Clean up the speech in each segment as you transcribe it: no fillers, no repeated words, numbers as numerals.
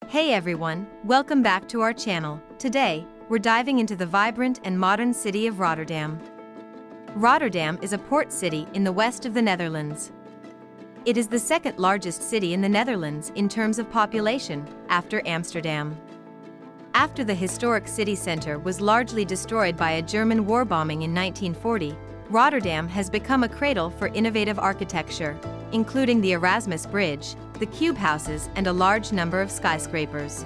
Hey everyone, welcome back to our channel. Today, we're diving into the vibrant and modern city of Rotterdam. Rotterdam is a port city in the west of the Netherlands. It is the second largest city in the Netherlands in terms of population, after Amsterdam. After the historic city center was largely destroyed by a German war bombing in 1940, Rotterdam has become a cradle for innovative architecture, including the Erasmus Bridge, the cubehouses, and a large number of skyscrapers.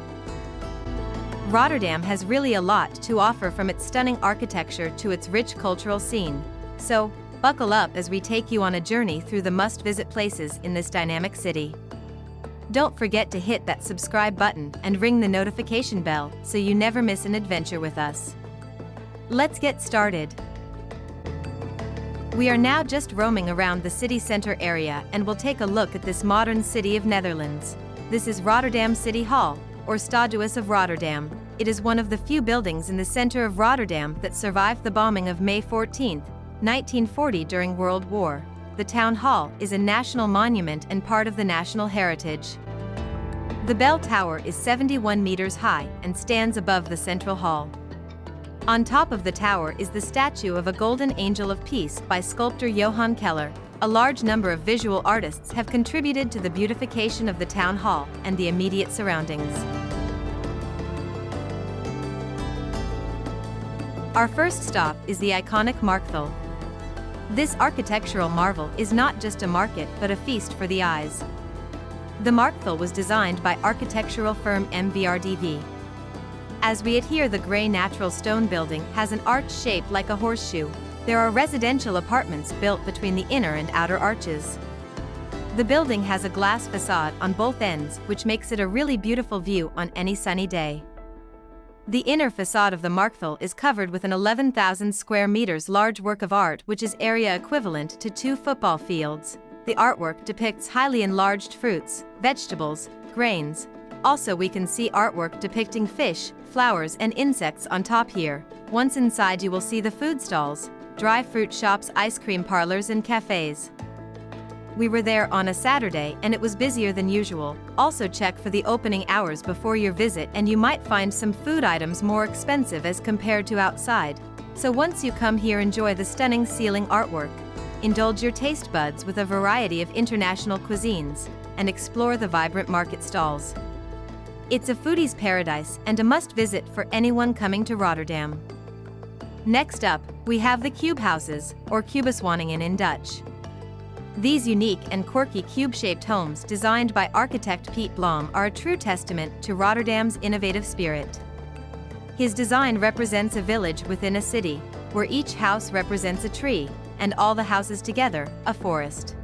Rotterdam has really a lot to offer, from its stunning architecture to its rich cultural scene. So, buckle up as we take you on a journey through the must-visit places in this dynamic city. Don't forget to hit that subscribe button and ring the notification bell so you never miss an adventure with us. Let's get started. We are now just roaming around the city center area and will take a look at this modern city of Netherlands. This is Rotterdam City Hall, or Stadhuis of Rotterdam. It is one of the few buildings in the center of Rotterdam that survived the bombing of May 14, 1940 during World War. The Town Hall is a national monument and part of the national heritage. The bell tower is 71 meters high and stands above the central hall. On top of the tower is the statue of a golden angel of peace by sculptor Johann Keller. A large number of visual artists have contributed to the beautification of the town hall and the immediate surroundings. Our first stop is the iconic markethall. This architectural marvel is not just a market but a feast for the eyes. The markethall was designed by architectural firm mvrdv. As we adhere, the gray natural stone building has an arch shaped like a horseshoe. There are residential apartments built between the inner and outer arches. The building has a glass facade on both ends, which makes it a really beautiful view on any sunny day. The inner facade of the markethall is covered with an 11,000 square meters large work of art, which is area equivalent to 2 football fields. The artwork depicts highly enlarged fruits, vegetables, grains. Also, we can see artwork depicting fish, flowers, and insects on top here. Once inside, you will see the food stalls, dry fruit shops, ice cream parlors, and cafes. We were there on a Saturday and it was busier than usual. Also check for the opening hours before your visit and you might find some food items more expensive as compared to outside. So once you come here, enjoy the stunning ceiling artwork, indulge your taste buds with a variety of international cuisines, and explore the vibrant market stalls. It's a foodie's paradise and a must-visit for anyone coming to Rotterdam. Next up, we have the cubehouses, or cubiswoningen in Dutch. These unique and quirky cube-shaped homes designed by architect Piet Blom are a true testament to Rotterdam's innovative spirit. His design represents a village within a city, where each house represents a tree, and all the houses together, a forest.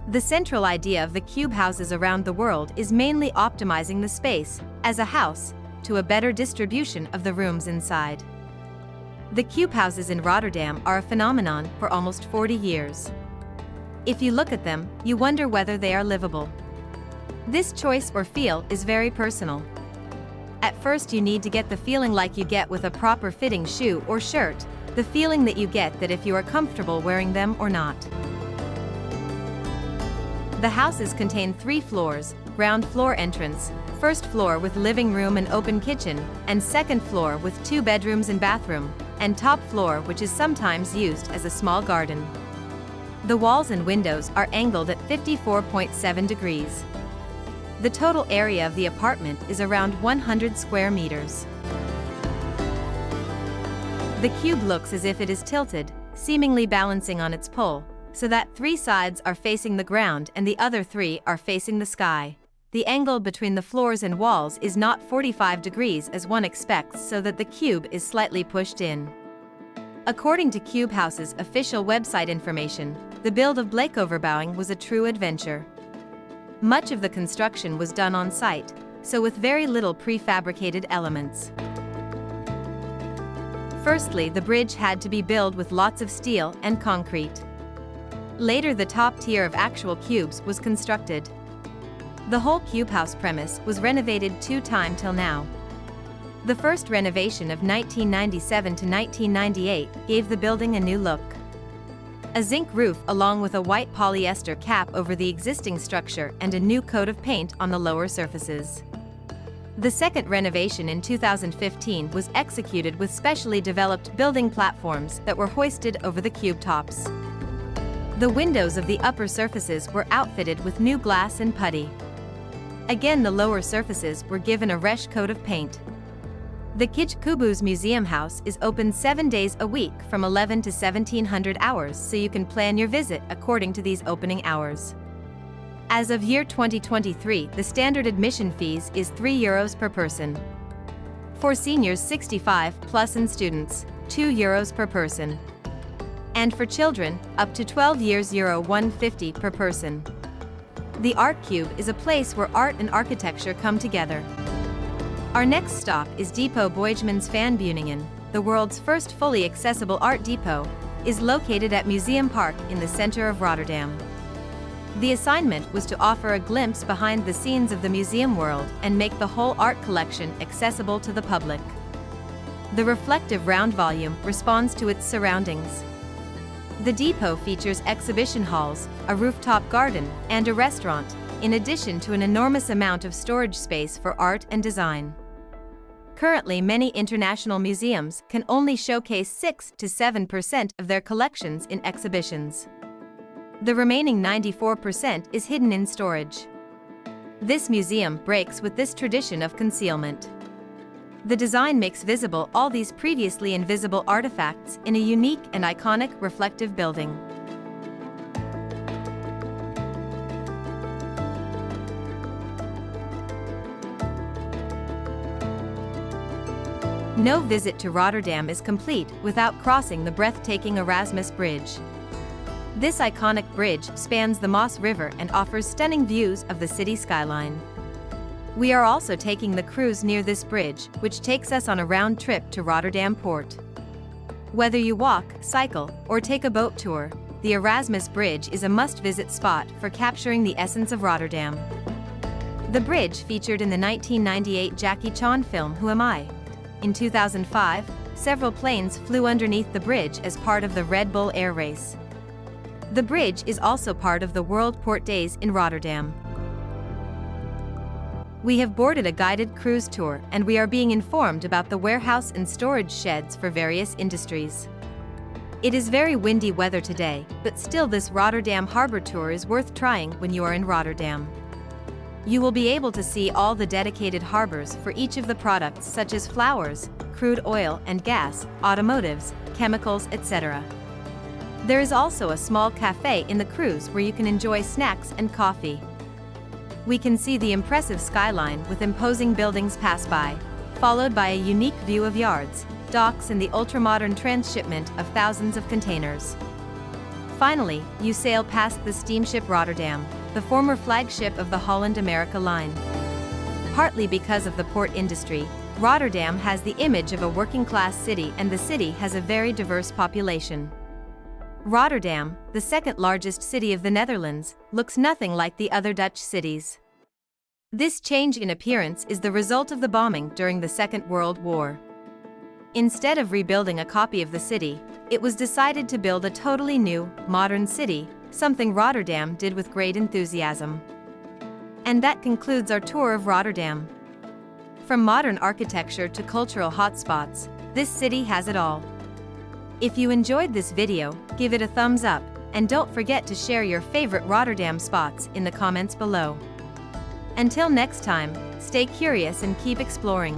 The central idea of the cube houses around the world is mainly optimizing the space, as a house, to a better distribution of the rooms inside. The cube houses in Rotterdam are a phenomenon for almost 40 years. If you look at them, you wonder whether they are livable. This choice or feel is very personal. At first, you need to get the feeling like you get with a proper fitting shoe or shirt, the feeling that you get that if you are comfortable wearing them or not. The houses contain 3 floors: ground floor entrance, first floor with living room and open kitchen, and second floor with 2 bedrooms and bathroom, and top floor which is sometimes used as a small garden. The walls and windows are angled at 54.7 degrees. The total area of the apartment is around 100 square meters. The cube looks as if it is tilted, seemingly balancing on its pole, so that 3 sides are facing the ground and the other 3 are facing the sky. The angle between the floors and walls is not 45 degrees as one expects, so that the cube is slightly pushed in. According to Cubehouse's official website information, the build of Bleekoverbouwing was a true adventure. Much of the construction was done on site, so with very little prefabricated elements. Firstly, the bridge had to be built with lots of steel and concrete. Later, the top tier of actual cubes was constructed. The whole cubehouse premise was renovated 2 times till now. The first renovation of 1997 to 1998 gave the building a new look. A zinc roof along with a white polyester cap over the existing structure and a new coat of paint on the lower surfaces. The second renovation in 2015 was executed with specially developed building platforms that were hoisted over the cube tops. The windows of the upper surfaces were outfitted with new glass and putty. Again, the lower surfaces were given a fresh coat of paint. The cubehouse museum house is open 7 days a week from 11 to 1700 hours, so you can plan your visit according to these opening hours. As of year 2023, the standard admission fees is €3 per person. For seniors 65 plus and students, €2 per person. And for children, up to 12 years €150 per person. The Art Cube is a place where art and architecture come together. Our next stop is Depot Boijmans van Beuningen. The world's first fully accessible art depot is located at Museumpark in the center of Rotterdam. The assignment was to offer a glimpse behind the scenes of the museum world and make the whole art collection accessible to the public. The reflective round volume responds to its surroundings. The depot features exhibition halls, a rooftop garden, and a restaurant, in addition to an enormous amount of storage space for art and design. Currently, many international museums can only showcase 6 to 7% of their collections in exhibitions. The remaining 94% is hidden in storage. This museum breaks with this tradition of concealment. The design makes visible all these previously invisible artifacts in a unique and iconic reflective building. No visit to Rotterdam is complete without crossing the breathtaking Erasmus Bridge. This iconic bridge spans the Maas River and offers stunning views of the city skyline. We are also taking the cruise near this bridge, which takes us on a round trip to Rotterdam Port. Whether you walk, cycle, or take a boat tour, the Erasmus Bridge is a must-visit spot for capturing the essence of Rotterdam. The bridge featured in the 1998 Jackie Chan film Who Am I? In 2005, several planes flew underneath the bridge as part of the Red Bull air race. The bridge is also part of the World Port Days in Rotterdam. We have boarded a guided cruise tour and we are being informed about the warehouse and storage sheds for various industries. It is very windy weather today, but still this Rotterdam harbor tour is worth trying when you are in Rotterdam. You will be able to see all the dedicated harbors for each of the products such as flowers, crude oil and gas, automotives, chemicals, etc. There is also a small cafe in the cruise where you can enjoy snacks and coffee. We can see the impressive skyline with imposing buildings pass by, followed by a unique view of yards, docks and the ultra-modern transshipment of thousands of containers. Finally, you sail past the steamship Rotterdam, the former flagship of the Holland America line. Partly because of the port industry, Rotterdam has the image of a working-class city and the city has a very diverse population. Rotterdam, the second largest city of the Netherlands, looks nothing like the other Dutch cities. This change in appearance is the result of the bombing during the Second World War. Instead of rebuilding a copy of the city, it was decided to build a totally new, modern city, something Rotterdam did with great enthusiasm. And that concludes our tour of Rotterdam. From modern architecture to cultural hotspots, this city has it all. If you enjoyed this video, give it a thumbs up, and don't forget to share your favorite Rotterdam spots in the comments below. Until next time, stay curious and keep exploring.